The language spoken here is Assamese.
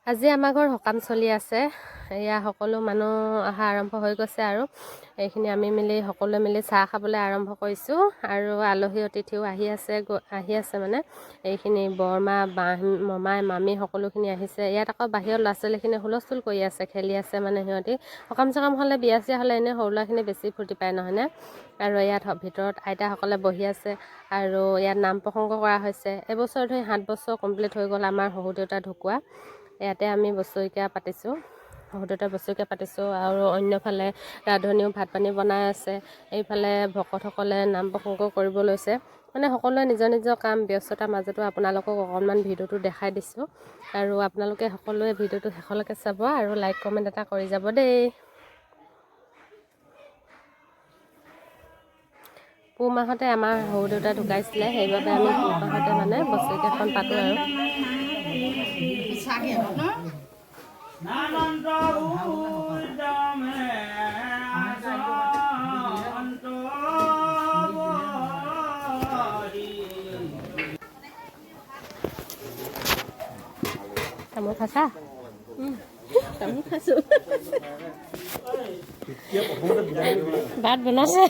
আজি আমাৰ ঘৰ সকাম চলি আছে। এয়া সকলো মানুহ অহা আৰম্ভ হৈ গৈছে আৰু এইখিনি আমি মিলি সকলোৱে মিলি চাহ খাবলৈ আৰম্ভ কৰিছোঁ। আৰু আলহী অতিথিও আহি আছে মানে এইখিনি বৰমা মমাই মামী সকলোখিনি আহিছে। ইয়াত আকৌ বাহিৰত ল'ৰা ছোৱালীখিনি হুলস্থুল কৰি আছে, খেলি আছে মানে সিহঁতি। সকাম চকাম হ'লে বিয়া চিয়া হ'লে এনেই সৰু ল'ৰাখিনি বেছি ফূৰ্তি পায় নহয়নে। আৰু ইয়াত ভিতৰত আইতাসকলে বহি আছে আৰু ইয়াত নাম প্ৰসংগ কৰা হৈছে। এবছৰ ধৰি 7 বছৰ কমপ্লিট হৈ গ'ল আমাৰ শহুৰ দেউতা ঢুকুৱা। ইয়াতে আমি বছৰেকীয়া পাতিছোঁ, শহুৰ দেউতাৰ বছৰেকীয়া পাতিছোঁ। আৰু অন্যফালে ৰান্ধনীও ভাত পানী বনাই আছে। এইফালে ভকতসকলে নাম প্ৰসংগ কৰিব লৈছে। মানে সকলোৱে নিজৰ নিজৰ কাম ব্যস্ততাৰ মাজতো আপোনালোকক অকণমান ভিডিঅ'টো দেখাই দিছোঁ। আৰু আপোনালোকে সকলোৱে ভিডিঅ'টো শেষলৈকে চাব আৰু লাইক কমেণ্ট এটা কৰি যাব দেই। পুহ মাহতে আমাৰ শহুৰ দেউতা ঢুকাইছিলে, সেইবাবে আমি পুহ মাহতে মানে বছৰেকীয়াখন পাতোঁ আৰু তামোল খাইছা? তামোল খাইছোঁ। ভাত বনাইছে।